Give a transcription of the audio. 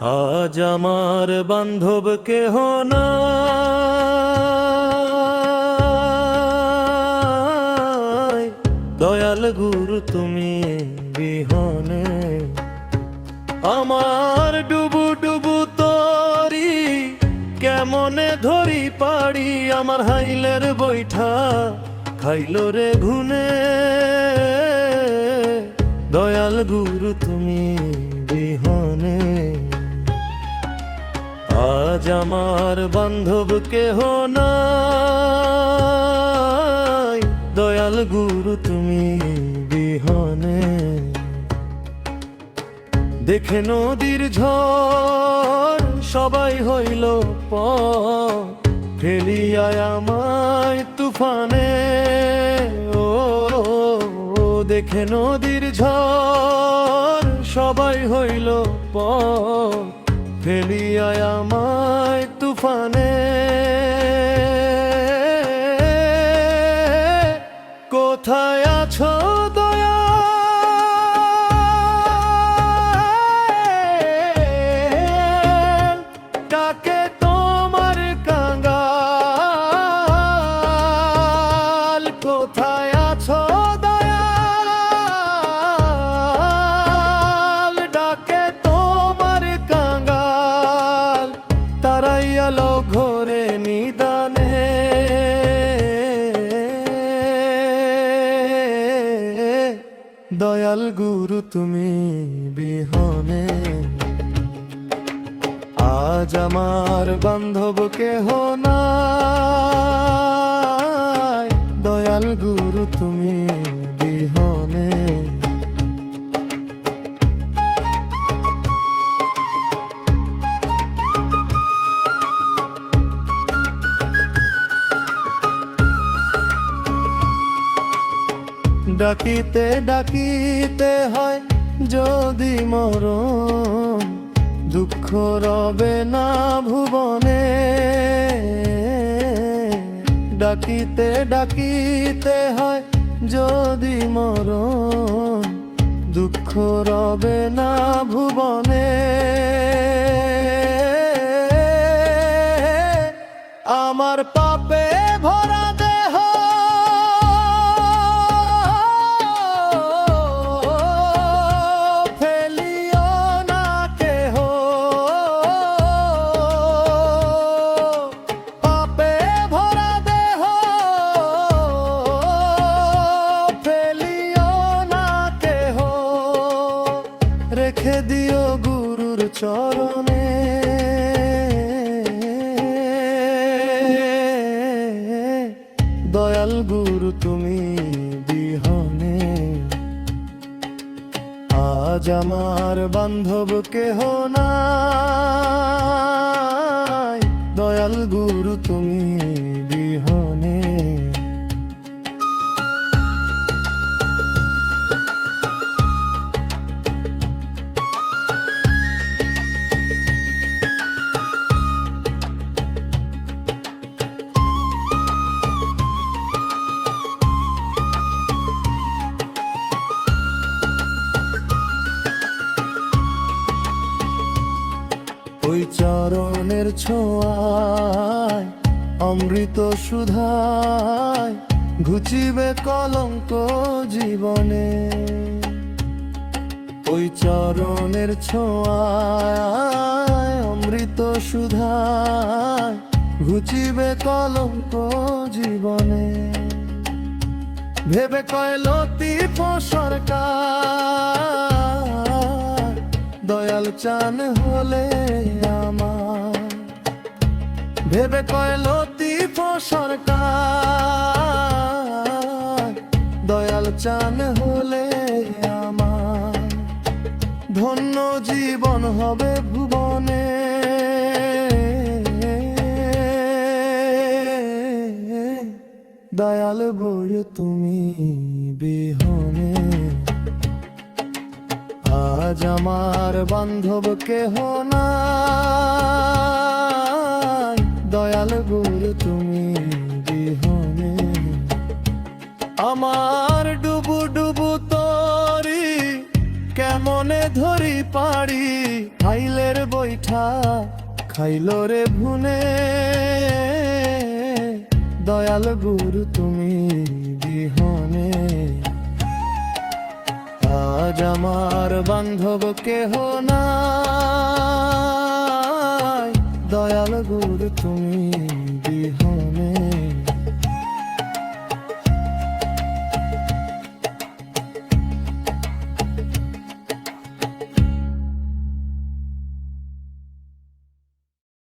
আজ আমার বান্ধব কেহ নাই, দয়াল গুরু তুমি বিহনে। আমার ডুবু ডুবু তরি কেমনে ধরি পাড়ি, আমার হাইলের বৈঠা খাইল রে ঘুনে। দয়াল গুরু তুমি বিহনে। আজ আমার বান্ধব কেহ নাই, দয়াল গুরু তুমি বিহনে। দেখে নদীর ঝড় সবাই হইল ফেলিয়ায় আমায় তুফানে। ও দেখে নদীর ঝড় সবাই হইল ফেলিয়ায় আমায় তুফানে। কোথায় আছো দয়া, ডাকে তোমার কাঙ্গাল। কোথায় আছো দয়াল, ডাকে তোমার কাঙ্গাল। তারাইয়ালো ঘোরে নিদানে। দয়াল গুরু তুমি বিহনে। আজ আমার বান্ধব কেহ নাই, দয়াল গুরু তুমি বিহনে। ডাকিতে ডাকিতে হয় যদি মরণ, দুঃখ রবে না ভুবনে। ডাকিতে ডাকিতে হয় যদি মরণ, দুঃখ রবে না ভুবনে। আমার পাপে ভরা দেহ ফেলিও না কেহ। পাপে ভরা দেহ ফেলিও না কেহ। রেখে দিও গুরুর চরণে। দয়াল গুরু তুমি বিহনে। আজ আমার বান্ধব কেহ নাই, দয়াল গুরু তুমি বিহনে। ওই চরণের ছোঁয়ায় অমৃত সুধায় ঘুচিবে কলঙ্ক জীবনে। ওই চরণের ছোঁয়ায় অমৃত সুধায় ঘুচিবে কলঙ্ক জীবনে। ভেবে কয় লতিফ সরকার, দয়াল চান হলে আমার। ভেবে কয় লতিফ সরকার, দয়াল চান হলে আমার। ধন্য জীবন হবে ভুবনে। দয়াল বড় তুমি বিহনে। আজ আমার বান্ধব কেহ নাই, দয়াল গুরু তুমি বিহনে। আমার ডুবু ডুবু তরি কেমনে ধরি পাড়ি, আইলের বৈঠা খাইল রে ভুনে, দয়াল গুরু তুমি বিহনে। আজ আমার বান্ধব কেহ নাই, দয়াল গুরু তুমি